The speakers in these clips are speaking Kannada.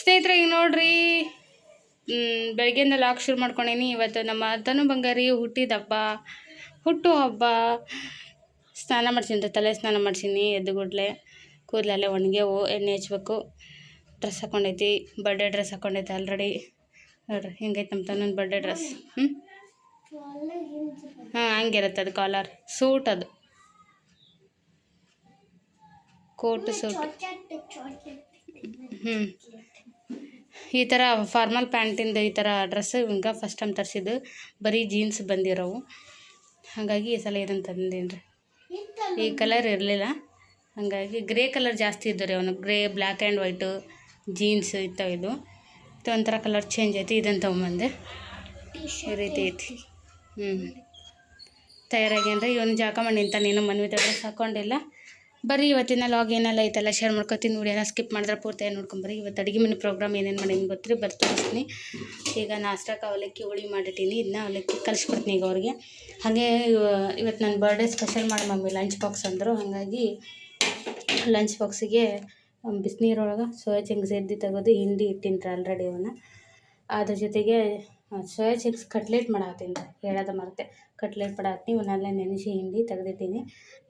ಸ್ನೇಹಿತರೆ, ಈಗ ನೋಡ್ರಿ, ಬೆಳಗ್ಗೆಯಿಂದ ಲಾಕ್ ಶುರು ಮಾಡ್ಕೊಂಡೀನಿ. ಇವತ್ತು ನಮ್ಮ ತನು ಬಂಗಾರಿ ಹುಟ್ಟು ಹಬ್ಬ. ಸ್ನಾನ ಮಾಡ್ಸೀನಿ, ತಲೆ ಸ್ನಾನ ಮಾಡ್ಸೀನಿ. ಎದ್ದುಗುಡ್ಲೆ ಕೂದಲಲ್ಲೇ ಒಣಗ್ಯವು, ಎಣ್ಣೆ ಹಚ್ಬೇಕು. ಡ್ರೆಸ್ ಹಾಕ್ಕೊಂಡೈತಿ, ಬರ್ಡೇ ಡ್ರೆಸ್ ಹಾಕ್ಕೊಂಡೈತಿ ಆಲ್ರೆಡಿ. ನೋಡ್ರಿ ಹಿಂಗೈತೆ ನಮ್ಮ ತನ್ನೊಂದು ಬರ್ಡೇ ಡ್ರೆಸ್. ಹಾಂ, ಹಂಗಿರುತ್ತೆ ಅದು. ಕಾಲರ್ ಸೂಟ್, ಅದು ಕೋಟ್ ಸೂಟ್. ಈ ಥರ ಫಾರ್ಮಲ್ ಪ್ಯಾಂಟಿಂದ ಈ ಥರ ಡ್ರೆಸ್ ಹಿಂಗೆ ಫಸ್ಟ್ ಟೈಮ್ ತರಿಸಿದ್ದು. ಬರೀ ಜೀನ್ಸ್ ಬಂದಿರೋವು, ಹಾಗಾಗಿ ಈ ಸಲ ಇದನ್ನು ತಂದೀನಿ ರೀ. ಈ ಕಲರ್ ಇರಲಿಲ್ಲ, ಹಾಗಾಗಿ ಗ್ರೇ ಕಲರ್ ಜಾಸ್ತಿ ಇದ್ದು ರೀ. ಅವನು grey, black and white jeans ಇತ್ತವ. ಇದು ಒಂಥರ ಕಲರ್ ಚೇಂಜ್ ಐತಿ. ಇದನ್ನು ತೊಗೊಂಬಂದೆ. ಈ ರೀತಿ ಐತಿ. ತಯಾರಾಗೇನ್ರಿ. ಇವನು ಜಾಕ ಮಾಡಿ ನಿಂತಾನೆ, ನೀನು ಮನ್ವಿ ಡ್ರೆಸ್ ಹಾಕ್ಕೊಂಡಿಲ್ಲ. ಬರೀ ಇವತ್ತಿನ ಲಾಗ್ ಏನೆಲ್ಲ ಐತೆಲ್ಲ ಶೇರ್ ಮಾಡ್ಕೊತೀನಿ. ವಿಡಿಯೋನ ಸ್ಕಿಪ್ ಮಾಡಿದ್ರೆ ಪೂರ್ತಿ ನೋಡ್ಕೊಂಬರಿ. ಇವತ್ತು ಅಡುಗೆ ಮನೆ ಪ್ರೋಗ್ರಾಮ್ ಏನೇನು ಮಾಡೀನಿ ಗೊತ್ತ್ರಿ, ತೋರಿಸ್ತೀನಿ. ಈಗ ನಾಷ್ಟಕ್ಕೆ ಅವಲಕ್ಕಿ ಹುಳಿ ಮಾಡಿಟ್ಟೀನಿ. ಇದನ್ನ ಅವಲಕ್ಕಿ ಕಲಿಸ್ಕೊಡ್ತೀನಿ ಈಗ ಅವ್ರಿಗೆ. ಹಾಗೆ ಇವತ್ತು ನನ್ನ ಬರ್ಡೇ ಸ್ಪೆಷಲ್ ಮಾಡಿ ಮಮ್ಮಿ ಲಂಚ್ ಬಾಕ್ಸ್ ಅಂದರು. ಹಾಗಾಗಿ ಲಂಚ್ ಬಾಕ್ಸಿಗೆ ಬಿಸಿನೀರೊಳಗೆ ಸೋಯಾ ಚಂಕ್ಸ್ ಎದ್ದು ತೆಗೆದು ಹಿಂಡಿ ಇಟ್ಟಿನ್ರಿ ಆಲ್ರೆಡಿ. ಅವನ್ನ ಅದ್ರ ಜೊತೆಗೆ ಸೋಯಾ ಚಂಕ್ಸ್ ಕಟ್ಲೆಟ್ ಮಾಡತ್ತೀನಿ ರೀ. ಹೇಳೋದು ಮರೆತೆ, ಕಟ್ಲೆಟ್ ಮಾಡತ್ತೀನಿ. ಇವನ್ನೆಲ್ಲ ನೆನೆಸಿ ಹಿಂಡಿ ತೆಗೆದಿಟ್ಟಿನಿ.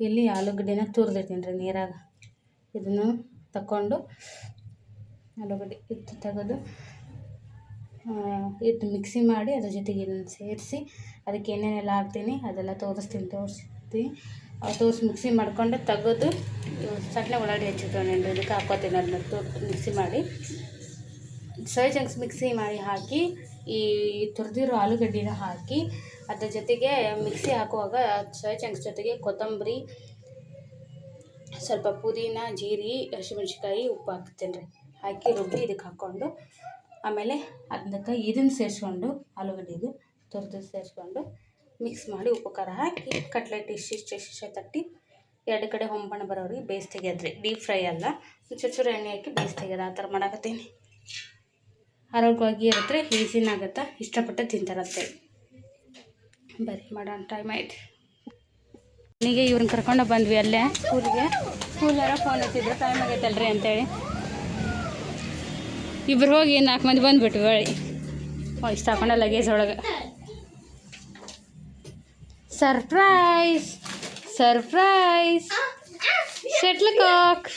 ಇಲ್ಲಿ ಆಲೂಗಡ್ಡೆನ ತುರಿದಿಟ್ಟಿನಿ ರೀ ನೀರಾಗ. ಇದನ್ನು ತಗೊಂಡು ಆಲೂಗಡ್ಡೆ ತೆಗೆದು ಇದು ಮಿಕ್ಸಿ ಮಾಡಿ ಅದ್ರ ಜೊತೆಗೆ ಇದನ್ನು ಸೇರಿಸಿ ಅದಕ್ಕೆ ಏನೇನೆಲ್ಲ ಹಾಕ್ತೀನಿ ಅದೆಲ್ಲ ತೋರಿಸ್ತೀನಿ. ತೋರಿಸಿ ಮಿಕ್ಸಿ ಮಾಡ್ಕೊಂಡು ತೆಗೆದು ಸಟ್ಲೆ ಉಳ್ಳಾಗಡ್ಡಿ ಹೆಚ್ಚಿಟ್ಕೊಂಡು ಇದಕ್ಕೆ ಹಾಕ್ಕೋತೀನಿ. ಅದನ್ನ ಮಿಕ್ಸಿ ಮಾಡಿ ಸೋಯಾ ಚಂಕ್ಸ್ ಮಿಕ್ಸಿ ಮಾಡಿ ಹಾಕಿ ಈ ತುರಿದಿರೋ ಆಲೂಗಡ್ಡಿನ ಹಾಕಿ ಅದ್ರ ಜೊತೆಗೆ ಮಿಕ್ಸಿ ಹಾಕುವಾಗ ಸೋಯಾ ಚಂಕ್ಸ್ ಜೊತೆಗೆ ಕೊತ್ತಂಬರಿ, ಸ್ವಲ್ಪ ಪುದೀನ, ಜೀರಿಗೆ, ಹಸಿಮೆಣ್ಸಿಕಾಯಿ, ಉಪ್ಪು ಹಾಕ್ತೀನಿ ರೀ. ಹಾಕಿ ರುಬ್ಬಿ ಇದಕ್ಕೆ ಹಾಕ್ಕೊಂಡು ಆಮೇಲೆ ಅದಕ್ಕೆ ಇದನ್ನು ಸೇರಿಸ್ಕೊಂಡು ಆಲೂಗಡ್ಡೆದು ತುರಿದು ಸೇರಿಸ್ಕೊಂಡು ಮಿಕ್ಸ್ ಮಾಡಿ ಉಪ್ಪು ಖಾರ ಹಾಕಿ ಕಟ್ಲೆಟ್ ಇಷ್ಟಿಷ್ಟು ತಟ್ಟಿ ಎರಡು ಕಡೆ ಹೊಂಬಣ ಬರೋರಿಗೆ ಬೇಯಿಸಿ ತೆಗೆದ್ರಿ. ಡೀಪ್ ಫ್ರೈ ಅಲ್ಲ, ಚೂರು ಎಣ್ಣೆ ಹಾಕಿ ಬೇಯಿಸಿ ತೆಗೆದು ಆ ಥರ ಮಾಡಾಕತ್ತೀನಿ. ಆರೋಗ್ಯವಾಗಿ ಇರುತ್ತೆ, ಈಸಿನಾಗತ್ತೆ, ಇಷ್ಟಪಟ್ಟು ತಿಂತಾರಂತೆ. ಬರೀ ಮಾಡೋಣ, ಟೈಮ್ ಆಯ್ತು. ನನಗೆ ಇವ್ರನ್ನ ಕರ್ಕೊಂಡು ಬಂದ್ವಿ ಅಲ್ಲೇ ಸ್ಕೂಲಾರ ಫೋನ್ ಹಚ್ಚಿದ್ರು ಟೈಮ್ ಆಗೈತಲ್ರಿ ಅಂತೇಳಿ. ಇಬ್ರು ಹೋಗಿ 4 ಮಂದಿ ಬಂದುಬಿಟ್ವಿ ಹೊಳ್ಳಿ. ಇಷ್ಟು ಹಾಕೊಂಡ ಲಗೇಜ್ ಒಳಗೆ. Surprise shuttlecock.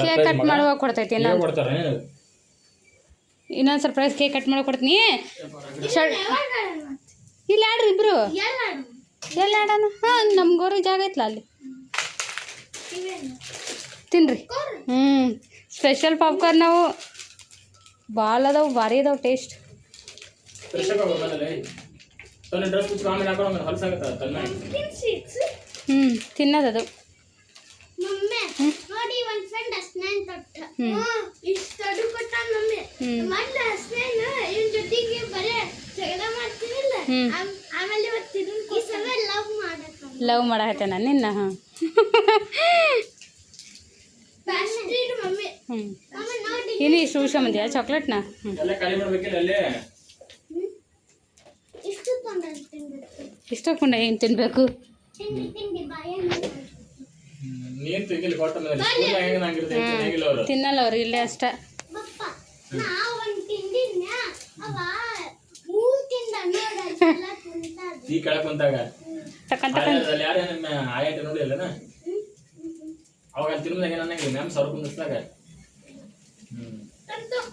Cake cut ಮಾಡುವಾಗ ಕೊಡ್ತೈತಿ. ಇನ್ನೊಂದು ಸರ್ಪ್ರೈಸ್ ಕೇಕ್ ಕಟ್ ಮಾಡೋ ಕೊಡ್ತೀನಿ. ಇಲ್ಲಿ ಆಡ್ರಿ ಇಬ್ರು. ಎಲ್ಲಿ ಆಡೋಣ? ಹಾಂ, ನಮ್ಗೋರು ಜಾಗ ಐತ್ಲ ಅಲ್ಲಿ. ತಿನ್ರಿ. ಸ್ಪೆಷಲ್ ಪಾಪ್ಕಾರ್ನ್ ನಾವು ಭಾಳ ಅದಾವು, ಭಾರಿ ಅದಾವು ಟೇಸ್ಟ್. ತಿನ್ನೋದದು. ಲವ್ ಮಾಡಕತ್ತೇನ ನಿನ್ನ? ಹಾಂ, ಇನ್ನು ಇಷ್ಟು ವಿಷಯ ಮಂದಿಯಾ ಚಾಕ್ಲೇಟ್ನ? ಇಷ್ಟಕೊಂಡ ಏನು ತಿನ್ಬೇಕು? ತಿನ್ನಲ್ಲ ಅವ್ರು, ಇಲ್ಲೇ ಅಷ್ಟ.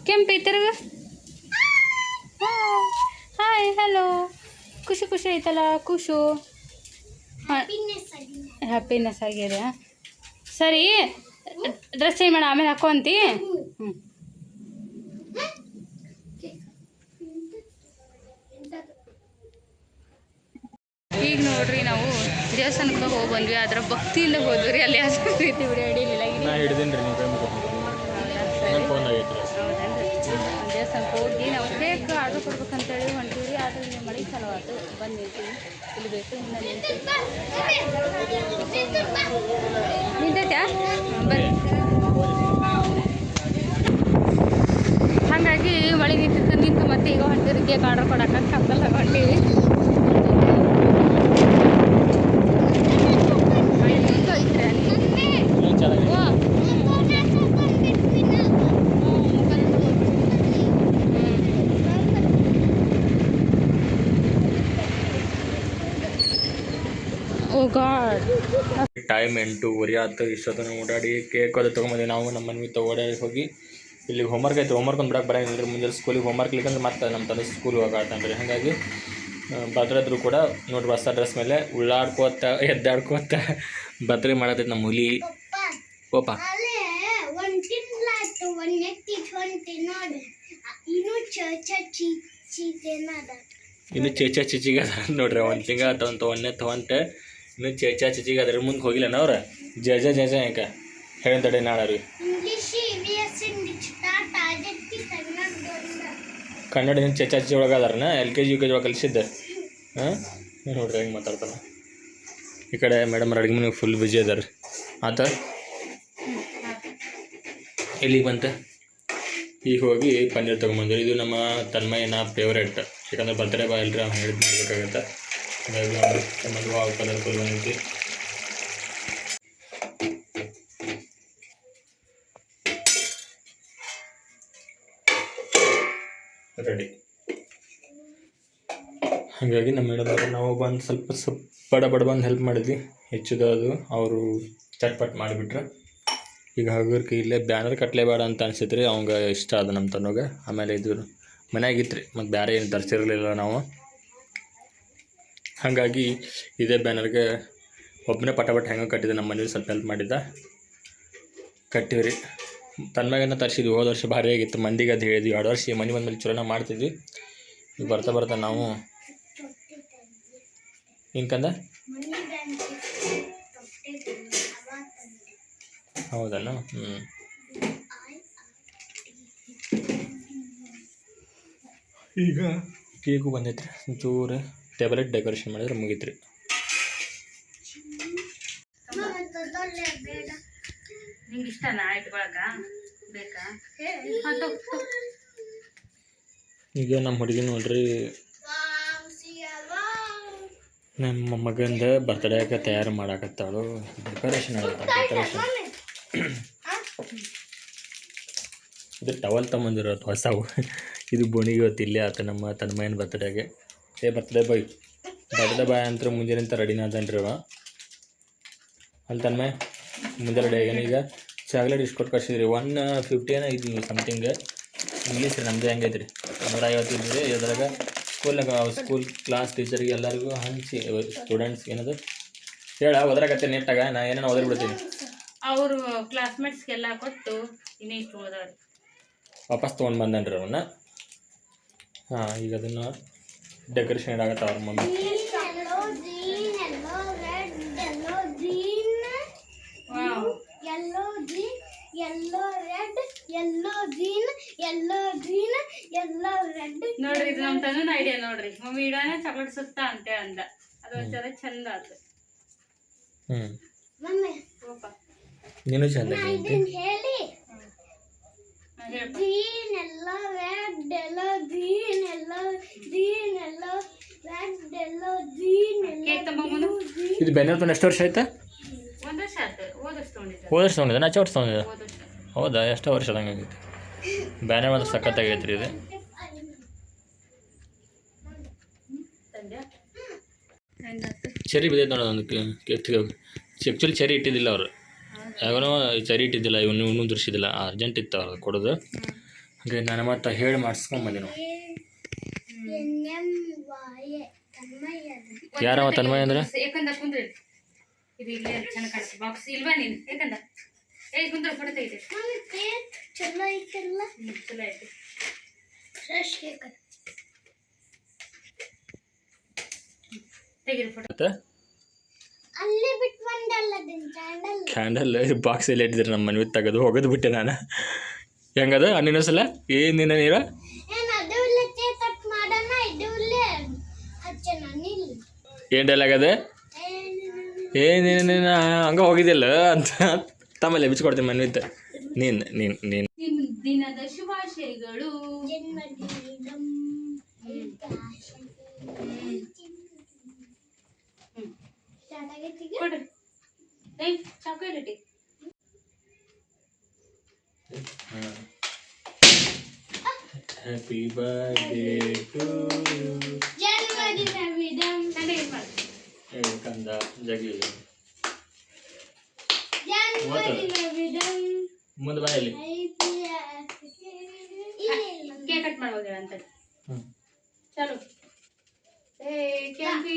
ಕೆಂಪಿ ತಿರುಗ. Hi, hello. ಖುಷಿ ಐತಲ್ಲ, ಖುಷು. ಹ್ಯಾಪಿನೆಸ್ ಆಗಿದೆ. ಸರಿ, ಡ್ರೆಸ್ ಚೇಂಜ್ ಮಾಡ, ಆಮೇಲೆ ಹಾಕೋಂತಿ. ಈಗ ನೋಡ್ರಿ, ನಾವು ದೇವಸ್ಥಾನಕ್ಕೆ ಹೋಗಿ ಬಂದ್ವಿ. ಅದರ ಭಕ್ತಿಯಿಂದ ಹೋದ್ವಿ ರೀ. ಅಲ್ಲಿ ಯಾವ ರೀತಿ ವಿಡಿಯೋ ಹಿಡಿಯಲಿಲ್ಲ. ದೇವಸ್ಥಾನಕ್ಕೆ ಹೋಗಿ ನಾವು ಕೇಕ್ ಆರ್ಡ್ರ್ ಕೊಡ್ಬೇಕಂತೇಳಿ ಹೊಂಟಿವಿ. ಆದರೆ ನೀವು ಮಳೆ ಸಲುವಾತು ಬಂದು ನಿಲ್ತೀವಿ. ಇಲ್ಲಿ ಬೇಕು ನಿಂತೈತ್ಯಾ? ಬರ್ರಿ. ಹಾಗಾಗಿ ಮಳೆ ನಿಂತು ಮತ್ತೆ ಈಗ ಹೊಂಟಿರಿ ಕೇಕ್ ಆರ್ಡ್ರ್ ಕೊಡೋಕೆ ಕಪ್ಪಲ್ಲ ಹೊಂಟೀವಿ. ಓ ಗಾಡ್. ಟೈಮ್ 8:30 ಆಯ್ತು. ಇಷ್ಟೊತ್ತನ ಓಡಾಡಿ ಕೇಕ್ ಅದು ತೊಗೊಂಬಂದು ನಾವು ನಮ್ಮ ಮನೆ ಓಡಾಡಿ ಹೋಗಿ ಇಲ್ಲಿ ಹೋಮ್ವರ್ಕ್ ಐತೆ. ಹೋಮ್ವರ್ಕ್ ಒಂದು ಬಿಡಕ್ಕೆ ಬರೋಂಗಿಲ್ಲ. ಮುಂಜಾನೆ ಸ್ಕೂಲಿಗೆ ಹೋಮ್ವರ್ಕ್ ಇಲ್ಲಿಕಂದ್ರೆ ಮತ್ತೆ ನಮ್ಮ ತಂದೆ ಸ್ಕೂಲ್ ಹೋಗಾಡ್ತಾನೆ ರೀ. ಹಾಗಾಗಿ ಬರ್ತಡೇದ್ರು ಕೂಡ ನೋಡ್ರಿ ಹೊಸ ಡ್ರೆಸ್ ಮೇಲೆ ಉಳ್ಳಾಡ್ಕೋತ ಎದ್ದಾಡ್ಕೋತ ಬರ್ತಡೇ ಮಾಡತ್ತೈತೆ ನಮ್ಮ ಹುಲಿ ಓಪ. ಇನ್ನು ಚೇಚಾ ಚಿಚಿಗೆ ಅದ ನೋಡ್ರಿ. ಒಂದು ತಿಂಗಳ ತೊಗೊಂತೆ ಇನ್ನು ಚೇಚಾ ಚಿಚಿಗೆ ಅದ್ರ ಮುಂದೆ ಹೋಗಿಲ್ಲ ಅವ್ರ ಜಜ ಯಾಕೆ ಹೇಳಿದ ತಡೆ ನಾಳೆ ಕನ್ನಡ ಚೇಚಾ ಚಿಚಿ ಒಳಗೆ ಅದಾರನ LKG UKG ಒಳಗೆ ಕಲಿಸಿದ್ದೆ. ಹಾಂ ನೋಡ್ರಿ ಹೆಂಗೆ ಮಾತಾಡ್ತಾನೆ. ಈ ಕಡೆ ಮೇಡಮ್ ಅಡುಗೆ ಮನೆಗೆ ಫುಲ್ ಬಿಜಿ ಅದಾರ. ಆತ ಎಲ್ಲಿಗೆ ಬಂತೆ ಈಗ ಹೋಗಿ ಪನ್ನೀರ್ ತೊಗೊಂಬಂದ್ರು. ಇದು ನಮ್ಮ ತನ್ಮಯ್ಯನ ಫೇವ್ರೇಟ್. ಯಾಕಂದ್ರೆ ಬರ್ತ್ಡೇ ಬಾಯ್ ಅಲ್ರಿ ಅವ್ನು ಹೇಳಿದ್ ಮಾಡಬೇಕಾಗತ್ತೆ. ಹಾಗಾಗಿ ಮದುವೆ ಹಾವು ಕಲರ್ಫುಲ್ ಬಂದೈತಿ. ರೆಡಿ. ಹಾಗಾಗಿ ನಮ್ಮ ಮೇಡಮ್ ನಾವು ಬಂದು ಸ್ವಲ್ಪ ಬಡ ಬಂದು ಹೆಲ್ಪ್ ಮಾಡಿದ್ವಿ. ಹೆಚ್ಚಿದ ಅದು ಅವರು ಚಟ್ಪಟ್ ಮಾಡಿಬಿಟ್ರೆ. ಈಗ ಹಾಗರ್ಕೆ ಇಲ್ಲೇ ಬ್ಯಾನರ್ ಕಟ್ಲೇಬೇಡ ಅಂತ ಅನ್ಸಿತ್ತು ರೀ. ಅವಂಗೆ ಇಷ್ಟ ಅದು ನಮ್ಮ ತನ್ನೋಗೆ. ಆಮೇಲೆ ಇದು ಮನೆಯಾಗಿತ್ತು ರೀ, ಮತ್ತು ಬೇರೆ ಏನು ತರಿಸಿರಲಿಲ್ಲ ನಾವು. ಹಾಗಾಗಿ ಇದೇ ಬ್ಯಾನರ್ಗೆ ಒಬ್ಬನೇ ಪಟ ಹೆಂಗೆ ಕಟ್ಟಿದೆ. ನಮ್ಮ ಮನೇಲಿ ಸ್ವಲ್ಪ ಹೆಲ್ಪ್ ಮಾಡಿದ್ದ ಕಟ್ಟಿವಿ ರೀ. ತನ್ಮ್ಯಾಗನ ತರಿಸಿದ್ವಿ. ಹೋದ ವರ್ಷ ಭಾರಿ ಆಗಿತ್ತು. ಮಂದಿಗೆ ಅದು ಹೇಳಿದ್ವಿ. 2 ವರ್ಷ ಮನೆ ಬಂದಮೇಲೆ ಚಲೋನ ಮಾಡ್ತಿದ್ವಿ. ಈಗ ಬರ್ತಾ ನಾವು ಹಿಂಕಂದ ಹೌದಲ್ಲ. ಈಗ ಕೇಕು ಬಂದೈತ್ರಿ. ಒಂಚೂರು ಟೇಬಲ್ ಡೆಕೋರೇಷನ್ ಮಾಡಿದ್ರೆ ಮುಗೀತ್ರಿ. ನಿಂಗೆ ಇಷ್ಟನಾ ಇಟ್ಕೊಳಕ ಬೇಕಾ? ಈಗ ನಮ್ಮ ಹುಡುಗಿ ನೋಡ್ರಿ ನಮ್ಮ ಮಗಂದ ಬರ್ತಡೇಗೆ ತಯಾರು ಮಾಡಾಕತ್ತಾಳು. ಡೆಕೋರೇಷನ್ ಇದು ಟವಲ್ ತೊಗೊಂಬಂದಿರೋದು ಹೊಸವು. ಇದು ಬೋಣಿಗೆ ಇವತ್ತು ಇಲ್ಲೇ ಆತ ನಮ್ಮ ತನ್ಮಯ್ಯನ ಬರ್ತಡೇಗೆ. ಬರ್ತಡೇ ಬಾಯ್ ಅಂತ ಮುಂಜಾನೆ ಅಂತ ರೆಡಿನ ಅದನ್ರಿ ಅವ. ಅಲ್ಲಿ ತನ್ಮಯ್ಯ ಮುಂಜಾನೆ ರೆಡಿ ಆಗ್ಯಾನ. ಈಗ ಚಾಕ್ಲೇಟ್ ಇಷ್ಟು ಕೊಟ್ಟು ಕಳಿಸಿದ್ರಿ. 150 ಇದು ಸಮಥಿಂಗ್. ಇಂಗ್ಲೀಷ್ ರೀ ನಮ್ಮದು ಹೆಂಗೈತೆ ರೀ 150 ಇದ್ರಿ. ಅದ್ರಾಗ ಸ್ಕೂಲ್ ಕ್ಲಾಸ್ ಟೀಚರ್ಗೆ ಎಲ್ಲರಿಗೂ ಹಂಚಿ ಸ್ಟೂಡೆಂಟ್ಸ್ ಏನದು ಹೇಳ ಓದ್ರಾಗತ್ತೆ ನೆಟ್ಟಾಗ ನಾ ಏನೇನು ಓದಿ ಬಿಡ್ತೀನಿ. ಅವರು ಕ್ಲಾಸ್ಮೇಟ್ಸ್ಗೆಲ್ಲ ಕೊಟ್ಟು ಇನ್ನೇ ಇಷ್ಟು ಓದೋರು ವಾಪಸ್ ತೊಗೊಂಡು ಬಂದನ್ರಿ ಅವನ್ನ. ಹಾಂ ಈಗ ಅದನ್ನು ಡೆಕೋರೇಷನ್ ಇಡಾಗತ್ತ ಅವ್ರ ಮಮ್ಮಿ. ನೋಡ್ರಿ ಇದು ನಮ್ಮ ತನ್ನ ಐಡಿಯಾ ನೋಡ್ರಿ. ಮಮ್ಮಿ ಇಡಾನ ಚಾಕ್ಲೇಟ್ ಸುತ್ತ ಅಂತೇಳಿ ಅಂದ. ಅದು ಒಂಥರ ಚಂದ ಆತು. ನೀನು ಚಂದ ಇದು ಬ್ಯಾನರ್ ತೊಗೊಂಡು ಎಷ್ಟು ವರ್ಷ ಆಯ್ತಾ? ಹೋದಷ್ಟು ತೊಗೊಂಡಿದ್ದೆ. ನಾಚೆ ವರ್ಷ ತೊಗೊಂಡಿದ್ದೆ. ಹೌದಾ? ಎಷ್ಟೋ ವರ್ಷ ಅದಂಗೆ ಆಗೈತೆ. ಬ್ಯಾನರ್ ಮಾತ್ರ ಸಖತ್ತಾಗೈತೆ ರೀ ಇದು. ಚೆರಿ ಬಿದ್ದೈತೆ ನೋಡೋದು ಒಂದು ಕೇಕ್ ಆ್ಯಕ್ಚುಲಿ ಚೆರಿ ಇಟ್ಟಿದ್ದಿಲ್ಲ ಅವರು. ಯಾವನೋ ಚೆರಿ ಇಟ್ಟಿದ್ದಿಲ್ಲ. ಇವನು ದುರ್ಸಿದ್ದಿಲ್ಲ. ಅರ್ಜೆಂಟ್ ಇತ್ತು ಅವ್ರು ಕೊಡೋದು. ಹಾಗೆ ನಾನು ಮತ್ತೆ ಹೇಳಿ ಮಾಡಿಸ್ಕೊಂಬಂದೆ ನಾವು. ಯಾರವ ತನ್ಮಯ್ಯ ಅಂದ್ರೆ? ಇದು ಇಲ್ಲೇ ಚೆನ್ನಾಗಿ ಕಾಣಿಸ್ತದೆ. ಬಾಕ್ಸ್ ಇಲ್ವಾ ನೀನು? ಯಾಕಂದ ಕುಂದ್ರ ಫೋಟೋ ತೆಗಿತೆ. ಚಲೋ ಐತಲ್ಲ. ಚಲೋ ಐತಿ. ಫ್ರೆಶ್ ಕೇಕ್ ತೆಗಿರಿ ಫೋಟೋ. ಅಲ್ಲೇ ಬಿಟ್ಟು ಬಂದಲ್ಲ ಕ್ಯಾಂಡಲ್ ಬಾಕ್ಸ್ ಎಲ್ಲ ಇಟ್ಟಿದ್ರೆ ನಮ್ಮ ಮನೆ ತೆಗೆದು ಹೋಗೋದು ಬಿಟ್ಟೆ ನಾನು. ಹೆಂಗದ ಅನ್ನಿನ ಸಲ ಏನಿನ ನೀರ ಏನು ಡೈಲಾಗ್ ಅದ? ಏನೇನ ಹಂಗೆ ಹೋಗಿದ್ದಿಲ್ಲ ಅಂತ ತಮ್ಮಲ್ಲೇ ಬಿಚ್ಕೊಡ್ತೀನಿ ಮನೆ ಇತ್ತು. ನೀನು ದಿನದ ಶುಭಾಶಯಗಳು. Chocolate happy birthday to you. ಕಂದ ಜಗ್ಲಿ ಮುಂದೆ ಬಾ ಇಲ್ಲಿ. ಕೇಕ್ ಕಟ್ ಮಾಡುವಾಗ ಅಂತ ಹ್ಮ್. ಚಲೋ ಏ ಕ್ಯಾಂಪಿ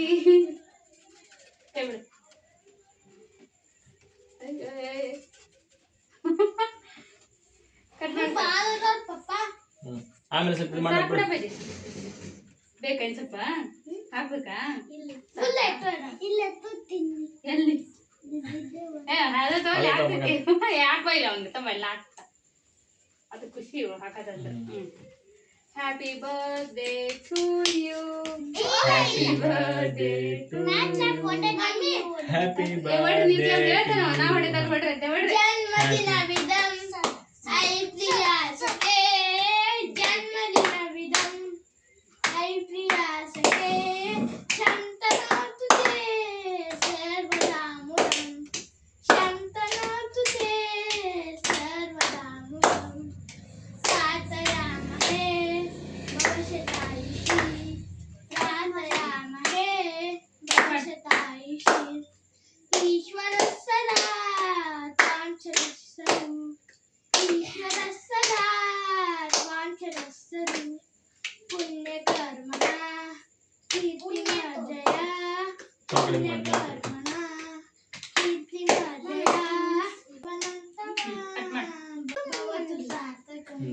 ಕೈ ಬಿಡು ಕಟ್ ಹ್ಮ್. ಆಮೇಲೆ ಸ್ವಲ್ಪ ಇದು ಮಾಡ್ಬಿಡು. ಬೇಕಾ ಇನ್ನು ಸ್ವಲ್ಪ ಹಾಕ್ಬೇಕಾ ಎಲ್ಲಿ ಯಾಕೆ ಬೈಲ ಅವ್ನಿಗೆ ತಮ್ಮ ಹಾಕ್ತಾ ಅದು ಖುಷಿ ಹಾಕೋದಂದ್ರೆ happy birthday to you happy birthday to happy ನಾ ಹೊಡೆದಾಗ ಹೊಡ್ರೆ ಹೊಡ್ರೆ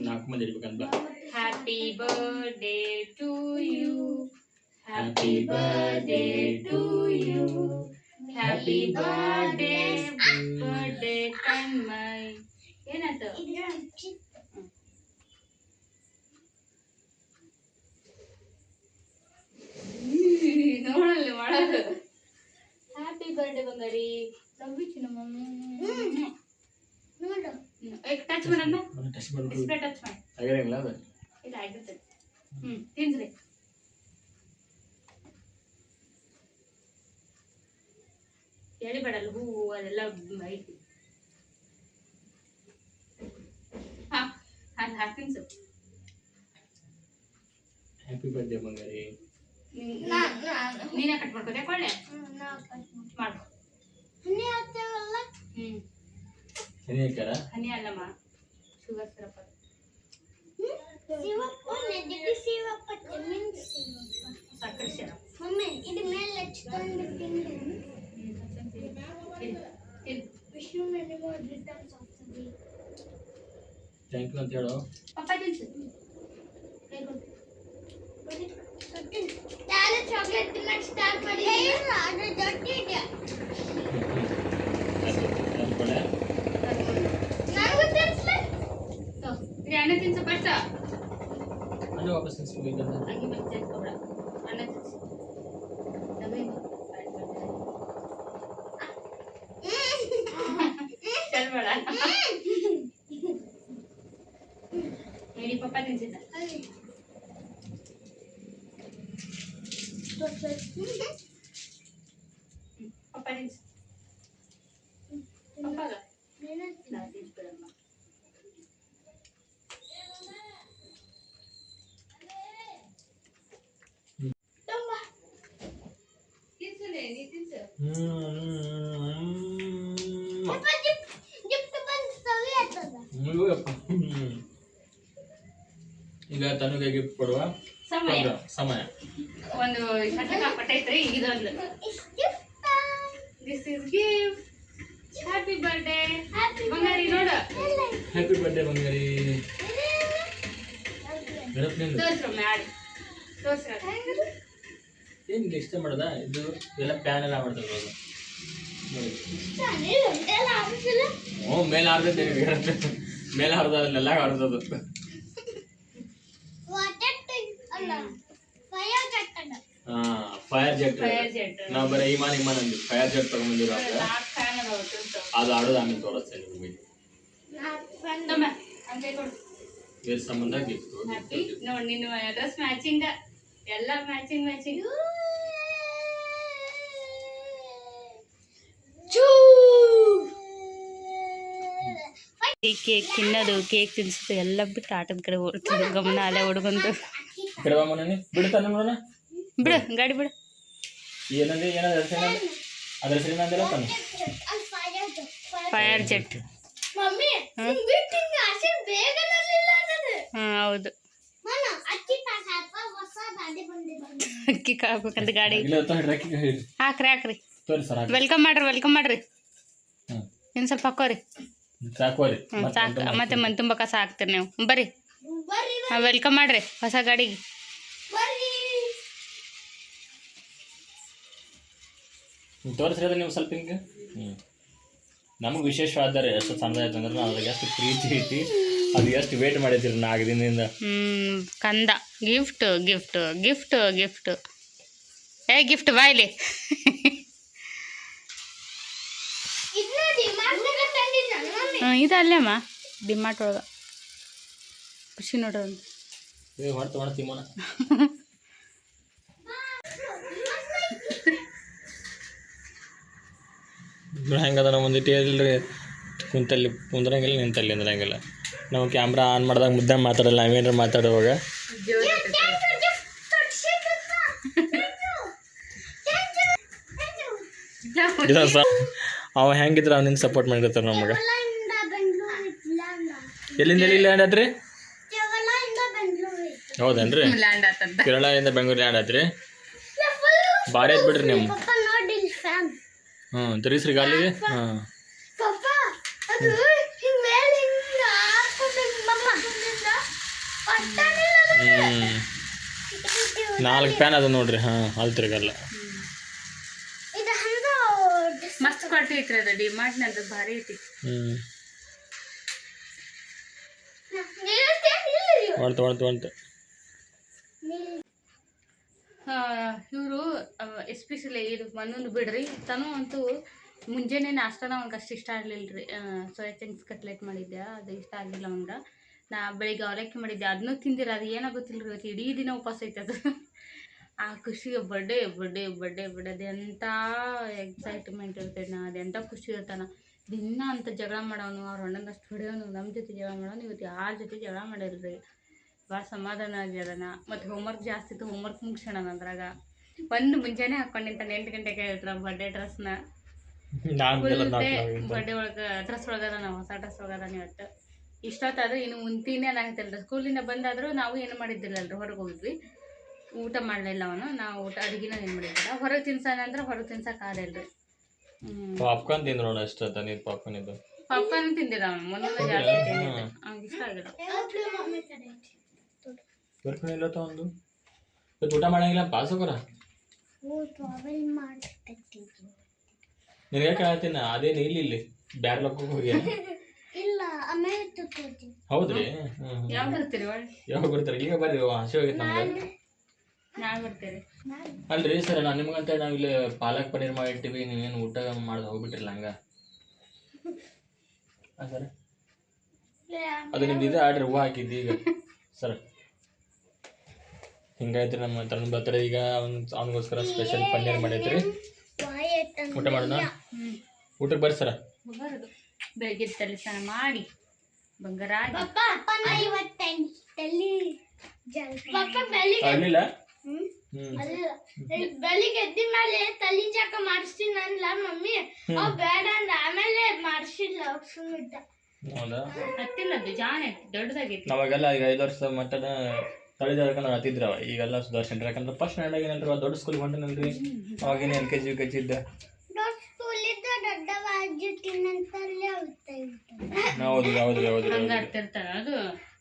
ನಾಲ್ಕು ಮಂದಿ ಇಡ್ಬೇಕಂತ. Happy birthday to you happy birthday to you happy birthday birthday ಕಣ್ಮೈ ಏನಾಯ್ತು ನೋಡಲ್ಲ ಮಾಡೋದು ಹ್ಯಾಪಿ ಬರ್ತ್ಡೇ ಬಂಗಾರಿ ಲವ್ ಯು ಚಿನ್ನಮ್ಮ ನೋಡು ಟಚ್ ಮಾಡಣ್ಣ ಟಚ್ ಮಾಡ್ಬಿಟ್ಟು ಡಿಸ್ಪ್ಲೇ ಟಚ್ ಮಾಡಿ ಆಗಿರಂಗಿಲ್ಲ ಅದು. ಇಲ್ಲ ಆಗಿರ್ತದೆ ತಿನ್ಸ್ರಿ ಎಳಿಬೇಡಲ್ಲ ಹೂವು ಅದೆಲ್ಲ ಐತಿ ಅದು ಹಾಕ್ತೀನಿ ಸರ್ ಹ್ಯಾಪಿ ಬರ್ತ್ಡೇ ಬಂಗಾರಿ. ನೀನೇ ಕಟ್ ಮಾಡ್ಕೋತೆ ಕೊಳ್ಳೆ ಮಾಡ್ಕೊ ಹನಿ ಹಾಕ್ಯಾರ? ಹನಿ ಅಲ್ಲಮ್ಮ ಶುಗರ್ ಸಿರಪ್ ಸಕ್ಕರೆ ಸಿರಪ್ ಥ್ಯಾಂಕ್ ಯು ಅಂತ ಹೇಳು. ಪಪ್ಪ ತಿನ್ಸು ಚಾಕ್ಲೇಟ್ ತಿನ್ನಕ್ಕೆ ಸ್ಟಾರ್ಟ್ ಮಾಡಿ ಅಣ್ಣ ತಿನ್ಸು ಫಸ್ಟ್ ಅಣ್ಣ ವಾಪಸ್ ತಿನ್ಸ್ಬೇಕಂತ. ಹಂಗೆ ಮತ್ತೆ ಸೇರ್ಕೊಬೇಡ ಅಣ್ಣ ತಿನ್ಸು ಚಲ್ಬೇಡ ಹೇಳಿ ಪಪ್ಪ ತಿನ್ಸಿದ್ದ ಪಪ್ಪ ತಿನ್ಸು ಪಪ್ಪಾಗ ನಾ ತಿನ್ಸ್ಬಿಡಮ್ಮ ತಿನ್ಸುಲೇ ನೀ ತಿನ್ಸು ಈಗ ತನಗೆ ಗಿಫ್ಟ್ ಕೊಡುವ ಸಮಯ ಸಮಯ. ಒಂದು ಶತಕ ಪಟ್ಟೈತ್ರಿ ಇದೊಂದು this is gift happy birthday ಬಂಗಾರಿ ನೋಡು ಹ್ಯಾಪಿ ಬರ್ತ್ಡೇ ಬಂಗಾರಿ. ತೋರ್ಸ್ರೊಮ್ಮೆ ಆಡಿ ತೋರ್ಸ್ರ ಏನು ಇಷ್ಟ ಮಾಡೋದ ಇದು ಎಲ್ಲ ಪ್ಯಾನ್ ಎಲ್ಲ ಮಾಡ್ತಾರೆ ಇವಾಗ. ಹ್ಞೂ ಮೇಲೆ ಹಾರ್ದೈತೆ ಮೇಲೆ ಹಾರ್ದಲ್ಲ ಹಾರ್ದದು. ಫೈರ್ ಜೆಟ್ ನಾವು ಬರೀ ಇಮಾನ್ ಅಂದ್ವಿ. ಫೈರ್ ಜೆಟ್ ತಗೊಂಡ್ಬಂದಿರೋ ಅದು ಆಡೋದು ಆಮೇಲೆ ತೋರಿಸ್ತೇನೆ ನಿಮಗೆ. ಇದ್ರ ಸಂಬಂಧ ಗಿಫ್ಟ್ ನೋಡಿ ನಿನ್ನ ಡ್ರೆಸ್ ಮ್ಯಾಚಿಂಗ್ ಎಲ್ಲ ಮ್ಯಾಚಿಂಗ್ ಕೇಕ್ ತಿನ್ನೋದು ಕೇಕ್ ತಿನ್ಸುತ್ತೆ ಎಲ್ಲ ಬಿಟ್ಟು ಆಟದ ಕಡೆ ಓಡ್ತಿದ್ದು ಗಮನ ಅಲ್ಲೇ ಹುಡುಗಂದು ಬಿಡ್ತಾನೆ ನೋಡೋಣ. ಬಿಡು ಗಾಡಿ ಬಿಡು ಏನಂದ್ರೆ ಏನಾದ್ರು ಅದ್ರ ಹೆಸರು ಏನಂದಿಲ್ಲ ತಾನು ಫೈರ್ ಜೆಟ್. ಹಾಂ ಹೌದು, ಅಕ್ಕಿ ಹಾಕ್ಬೇಕಂತ ಗಾಡಿ ಹಾಕ್ರಿ. ವೆಲ್ಕಮ್ ಮಾಡ್ರಿ. ಇನ್ನು ಸ್ವಲ್ಪ ಹಾಕೋರಿ. ಸಾಕು ಸಾಕು. ಮತ್ತೆ ಮನೆ ತುಂಬ ಕಸ ಹಾಕ್ತೀರಿ ನೀವು. ಬರ್ರಿ ವೆಲ್ಕಮ್ ಮಾಡ್ರಿ ಹೊಸ ಗಾಡಿಗೆ. ತೋರಿಸ್ರಿ ನೀವು ಸ್ವಲ್ಪ ಹಿಂಗೆ. ನಮಗೆ ವಿಶೇಷವಾದರೆ ಎಷ್ಟು ಚಂದ ಆಯ್ತು ಅಂದ್ರೆ ನಾವು ಅದ್ರಾಗ ಎಷ್ಟು ಪ್ರೀತಿ ಐತಿ, ಅದು ಎಷ್ಟು ವೇಟ್ ಮಾಡಿದ್ದೀರಿ 4 ದಿನದಿಂದ. ಕಂದ gift gift gift gift gift ಬಾಯ್ಲಿ. ಇದು ಅಲ್ಲೇಮ್ಮ ಡಿಮಾರ್ಟ್ ಒಳಗೆ ಖುಷಿ ನೋಡೋದು. ಹೆಂಗದ ನಾವು ಒಂದಿಟ್ಟು ಹೇಳಿಲ್ರಿ, ಕುಂತಲ್ಲಿ ಕುಂದ್ರಂಗಿಲ್ಲ, ನಿಂತಲ್ಲಿ ನಿಂದ್ರಂಗಿಲ್ಲ. ನಾವು ಕ್ಯಾಮ್ರಾ ಆನ್ ಮಾಡಿದಾಗ ಮುದ್ದೆ ಮಾತಾಡಲ್ಲ, ನಾವೇನಾರು ಮಾತಾಡುವಾಗ ಅವ ಹೆಂಗಿದ್ರೆ ಅವ್ನಿಂದ ಸಪೋರ್ಟ್ ಮಾಡಿರ್ತಾರೆ ನಮಗೆ. ಎಲ್ಲಿಂದ ಎಲ್ಲಿ ಲ್ಯಾಂಡ್ ಆದ್ರಿ? ಹೌದೇನ್ರಿ? ಕೇರಳದಿಂದ ಬೆಂಗಳೂರು ಲ್ಯಾಂಡ್ ಆದ್ರಿ. ಭಾರಿ ಆಯ್ತು ಬಿಡ್ರಿ ನೀವು. ತಿರುಗಿಸ್ರಿ ಗಾಲಿಗೆ. 4 ಫ್ಯಾನ್ ಅದು ನೋಡ್ರಿ. ಅಲ್ಲಿ ತಿರುಗಲ್ಲ. ಮಸ್ತ್ ಕ್ವಾಲಿಟಿ ಐತ್ರಿ ಅದು ಡಿಮಾರ್ಟ್ನದು, ಭಾರಿ ಐತಿ. ಇವರು ಎಸ್ಪೆಷಲಿ ಇದು ಮನೊಂದು ಬಿಡ್ರಿ, ತನು ಅಂತೂ ಮುಂಜಾನೆ ನಾಷ್ಟಾನ ಅವ್ನಿಗೆ ಅಷ್ಟು ಇಷ್ಟ ಆಗಲಿಲ್ಲ ರೀ. ಸೋಯಾ ಚಂಕ್ಸ್ ಕಟ್ಲೆಟ್ ಮಾಡಿದ್ದೆ, ಅದು ಇಷ್ಟ ಆಗಲಿಲ್ಲ ಅವ್ನಿಗೆ. ನಾ ಬೆಳಿಗ್ಗೆ ಅವಲಕ್ಕಿ ಮಾಡಿದ್ದೆ, ಅದನ್ನೂ ತಿಂದಿರ. ಅದು ಏನೋ ಗೊತ್ತಿಲ್ಲ ರೀ, ಇವತ್ತು ಇಡೀ ದಿನ ಉಪವಾಸ ಐತೆ ಅದು. ಆ ಖುಷಿಗೆ ಬರ್ಡೇ ಅದು ಎಂಥ ಎಕ್ಸೈಟ್ಮೆಂಟ್ ಇರ್ತೈತೆ. ಅದೆಂಥ ಖುಷಿ ಇರ್ತಾನೆ. ದಿನ ಅಂತ ಜಗಳ ಮಾಡೋನು, ಅವ್ರ ಅಣ್ಣನಷ್ಟು ಹೊಡೆಯೋನು, ನಮ್ಮ ಜೊತೆ ಜಗಳ ಮಾಡೋನು. ಇವತ್ತು ಯಾರ ಜೊತೆ ಜಗಳ ಮಾಡಿಲ್ರಿ, ಭಾಳ ಸಮಾಧಾನ ಆಗ್ಯದನ. ಮತ್ತು ಹೋಮ್ವರ್ಕ್ ಜಾಸ್ತಿ ಇತ್ತು, ಹೋಮ್ವರ್ಕ್ ಮುಗಿಸೋಣ ಅದ್ರಾಗ. ಒಂದು ಮುಂಜಾನೆ ಹಾಕ್ಕೊಂಡಿರ್ತಾನೆ 8 ಗಂಟೆಗೆ ಹೇಳ್ತಾರೆ ಬರ್ಡೇ ಡ್ರೆಸ್ನ. ಬರ್ಡೇ ಒಳಗೆ ಡ್ರೆಸ್ ಒಳಗದ, ನಾವು ಹೊಸ ಡ್ರೆಸ್ ಒಳಗದಾನೆ ಇವತ್ತು. ಇಷ್ಟೊತ್ತಾದ್ರೆ ಇನ್ನು ಮುಂತಿನೇ ಅನ್ನಾಗತ್ತಲ್ರಿ. ಸ್ಕೂಲಿಂದ ಬಂದಾದರೂ ನಾವು ಏನು ಮಾಡಿದ್ದಿಲ್ಲಲ್ರಿ, ಹೊರಗೆ ಹೋಗಿದ್ವಿ. ಊಟ ಮಾಡಲಿಲ್ಲ ಅವನು. ನಾವು ಊಟ ಅಡುಗೆನ ಏನು ಮಾಡಿದ್ದಿಲ್ಲ. ಹೊರಗೆ ತಿನ್ಸೋಣ ಅಂದ್ರೆ ಹೊರಗೆ ತಿನ್ಸಕ್ಕೆ ಆಗಲ್ರಿ. ಪಾಪ್ಕಾರ್ನ್ ತಿಂದ್ರು ನೋಡಿ ಅಷ್ಟು ನೀರು. ಪಾಪ್ಕಾರ್ನ್ ತಿಂದಿಲ್ಲ ಅವನು, ಮೊನ್ನೆ ಜಾಸ್ತಿ ತಿಂದಿದ್ದ, ಅವ್ನಿಗೆ ಇಷ್ಟ ಆಗಿಲ್ಲ. ಊಟ ಮಾಡಂಗಿಲ್ಲ ಪಾಸೋಕರ ನಿನಗೆ ಕೇಳ್ತೀನಿ. ಅದೇನು ಇಲ್ಲಿ ಬ್ಯಾರೆ ಲೋಕಕ್ಕೆ ಹೋಗಿ. ಹೌದ್ರಿ? ಯಾವಾಗ ಬರ್ತೀರಿ? ಈಗ ಬರ್ರಿ, ಹಸಿ ಹೋಗಿತ್ತು ನಮ್ಗೆ. ಅಲ್ರಿ ಸರ್, ನಾನು ನಿಮ್ಗಂತ ನಾವಿಲ್ಲಿ ಪಾಲಕ್ ಪನ್ನೀರ್ ಮಾಡಿರ್ತೀವಿ, ನೀವೇನು ಊಟ ಮಾಡಿ ಹೋಗ್ಬಿಟ್ರಿಲ್ಲ ಹಂಗ ಸರ್? ಅದು ನಿಮ್ದು ಇದೆ ಆರ್ಡ್ರಿ, ಹೂವು ಹಾಕಿದ್ದು ಈಗ ಸರ್. ಹಿಂಗಾಯ್ತು ನಮ್ಮ ತನ್ನ ಬರ್ತಾರೆ. ಈಗ ಅವನಿಗೋಸ್ಕರ ಸ್ಪೆಷಲ್ ಪನ್ನೀರ್ ಮಾಡೈತ್ರಿ. ಊಟ ಮಾಡೋಣ? ಊಟಕ್ಕೆ ಬರ್ರಿ ಸರ. ಬೆಳಗ್ಗೆ ತಲೆ ಸ್ನಾನ ಮಾಡಿ ಬಂಗಾರ ಆಗಲಿಲ್ಲ. ಬೆಳಿಗ್ಗೆ ಎದ್ದ ಮೇಲೆ ತಲೆ ಜಾಕ ಮಾಡಿಸ್ತೀನಿ ಅನ್ಲ ಮಮ್ಮಿ, ಅವ್ ಬೇಡ ಅಂದ. ಆಮೇಲೆ ಮಾಡಿಸಿಲ್ಲ, ಸುಮ್ಮಿದ್ದ. ಹೌದಾ? ಹತ್ತಿಲ್ಲ, ಅದು ಜಾಣ ದೊಡ್ಡದಾಗೈತಿ. ಅವಾಗೆಲ್ಲ ಈಗ 5 ವರ್ಷದ ಮಟ್ಟನ ತಳಿ ಜಾಗ ಹತ್ತಿದ್ರವ. ಈಗೆಲ್ಲ ಸುಧಾರಿಸ್ಕೊಂಡ್ರಿ. ಯಾಕಂದ್ರೆ ಫಸ್ಟ್ ಸ್ಟ್ಯಾಂಡರ್ಡ್ ಏನಲ್ರಿ, ದೊಡ್ಡ ಸ್ಕೂಲ್ಗೆ ಹೊಂಟನಲ್ರಿ. ಅವಾಗೇನು LKG UKG ಇದ್ದ.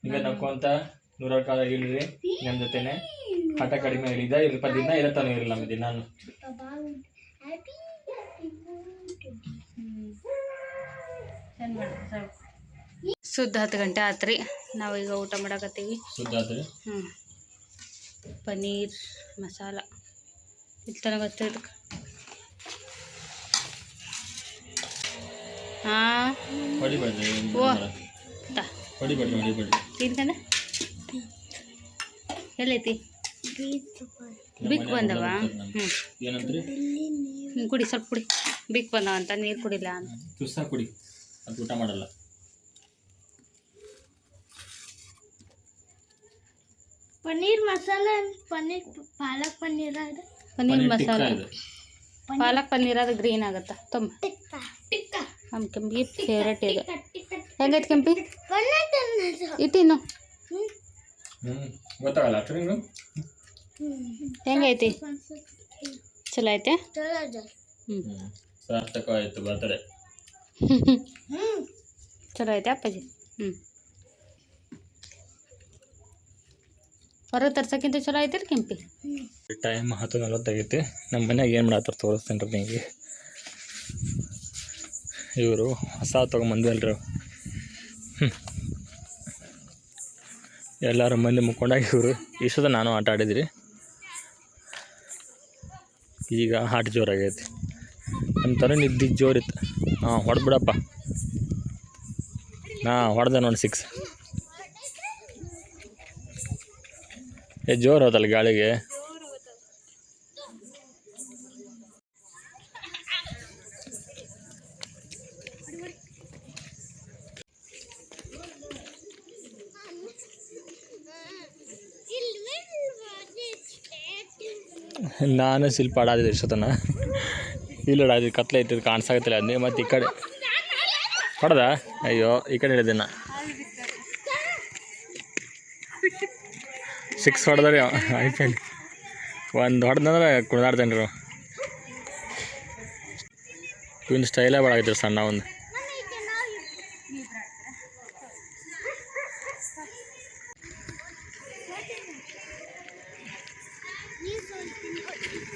ಈಗ ನಕ್ಕೊಂತ 100 ಕಾಲ ಇಲ್ರಿ ನಮ್ಮ ಜೊತೆನೆ. ಹಠ ಕಡಿಮೆ ಆಗಲಿ. ಇದ ದಿನ ಇರತ್ತಾನು ಇರಲ್ಲ ನಮ್ಮ ದಿನ. ಸುದ್ದ 10 ಗಂಟೆ ಆತ್ರಿ. ನಾವೀಗ ಊಟ ಮಾಡಕತ್ತೀವಿ. ಸುದ್ದ ಆತ್ರಿ. ಪನ್ನೀರ್ ಮಸಾಲ ಇಲ್ಲಿ ತನಕ ಗೊತ್ತಿದ್ದಕ್ಕೆ. ತಿನ್ಕಂಡ ಎಲ್ಲೈತಿ? ಬಿಕ್ ಬಂದವ. ಕುಡಿ, ಸ್ವಲ್ಪ ಕುಡಿ. ಬಿಕ್ ಬಂದವ ಅಂತ ನೀರು ಕುಡಿಲ್ಲ ಅಂತ. ಕುಡಿ, ಅದು ಊಟ ಮಾಡಲ್ಲ. ಪನ್ನೀರ್ ಮಸಾಲ, ಪನ್ನೀರ್ ಪಾಲಕ್ ಪನ್ನೀರ್, ಪನ್ನೀರ್ ಮಸಾಲ ಪಾಲಕ್ ಪನ್ನೀರ್ ಅದು ಗ್ರೀನ್ ಆಗುತ್ತಾ ತುಂಬ ಟಿಕ್ಕ ಟಿಕ್ಕ ನಮ್ಮ ಕೆಂಪಿಗೆ ಫೇವ್ರೇಟ್ ಇದು ಟಿಕ್ಕ ಹೆಂಗೈತೆ ಕೆಂಪಿ ಬಣ್ಣ ಇಟ್ಟಿನು ಗೊತ್ತಾಗಲ್ಲ ಅಷ್ಟು ನಿಂಗೆ ಹೆಂಗೈತಿ ಚಲೋ ಐತೆ ಚಲೋ ಅದ ಹ್ಞೂ ಸಾರ್ಥಕವಾಯಿತು ಬರ್ತಡೆ ಚಲೋ ಐತೆ ಅಪ್ಪಾಜಿ ಹ್ಞೂ ಹೊರಗೆ ತರ್ಸೋಕ್ಕಿಂತ ಚಲೋ ಐತೆ ರೀ ಕೆಂಪಿ ಟೈಮ್ 10:40 ನಮ್ಮ ಮನ್ಯಾಗ ಏನು ಮಾಡತ್ತಾರ ತೋರಿಸ್ತೇನೆ ರೀ ನಿಮಗೆ ಇವರು ಹೊಸ ತೊಗೊಂಬಂದ್ವಲ್ರಿ ಎಲ್ಲರೂ ಮಂದಿ ಮುಕ್ಕೊಂಡಾಗ ಇವರು ಇಷ್ಟದ ನಾನು ಆಟ ಆಡಿದ್ರಿ ಈಗ ಆಟ ಜೋರಾಗೈತಿ ನಮ್ಮ ಥರ ನಿದ್ದೆ ಜೋರಿತ್ತು ಹಾಂ ಹೊಡೆದ್ಬಿಡಪ್ಪ ಹೊಡೆದೆ ನೋಡಿ 6 ಜೋರು ಹೋದಲ್ಲ ಗಾಳಿಗೆ ನಾನು ಶಿಲ್ಪ ಆಡಾದಿದ್ದೆ ಇಷ್ಟೊತ್ತನ ಇಲ್ಲ ಆಡಿದ್ದು ಕತ್ಲೆ ಐತಿದ್ದು ಕಾಣಿಸಾಗತ್ತಿಲ್ಲ ಅದನ್ನೇ ಮತ್ತು ಈ ಕಡೆ ಹೊಡೆದ ಅಯ್ಯೋ ಈ ಕಡೆ ಹೇಳಿದೆ ನಾ 6 ಹೊಡೆದ್ರಿ ಐಪಿಎಲ್ ಒಂದು ಹೊಡೆದಂದ್ರೆ ಕುಣಿದಾಡ್ತೇನೆ ರೀ ಇವನ್ ಸ್ಟೈಲೇ ಭಾಳ ಆಗೈತೆ ಸಣ್ಣ ಒಂದು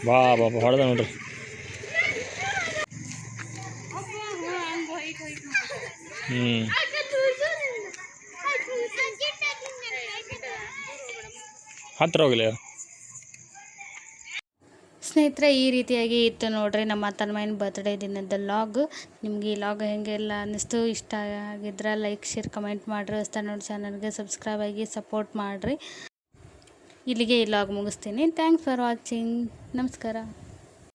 ಬಾ ಹೊಡೆದ ನೋಡ್ರಿ ಹತ್ತಿರ ಹೋಗಲಿ ಸ್ನೇಹಿತರೆ ಈ ರೀತಿಯಾಗಿ ಇತ್ತು ನೋಡ್ರಿ ನಮ್ಮ ತನ್ಮಯನ ಬರ್ತ್ಡೇ ದಿನದ ಲಾಗ್ ನಿಮಗೆ ಈ ಲಾಗ್ ಹೆಂಗೆಲ್ಲ ಅನ್ನಿಸ್ತು ಇಷ್ಟ ಆಗಿದ್ರೆ ಲೈಕ್ ಶೇರ್ ಕಮೆಂಟ್ ಮಾಡಿರಿ ಹೊಸ್ತಾ ನೋಡಿ ಚಾನಲ್ಗೆ ಸಬ್ಸ್ಕ್ರೈಬ್ ಆಗಿ ಸಪೋರ್ಟ್ ಮಾಡಿರಿ ಇಲ್ಲಿಗೆ ಈ ಲಾಗ್ ಮುಗಿಸ್ತೀನಿ ಥ್ಯಾಂಕ್ಸ್ ಫಾರ್ ವಾಚಿಂಗ್ ನಮಸ್ಕಾರ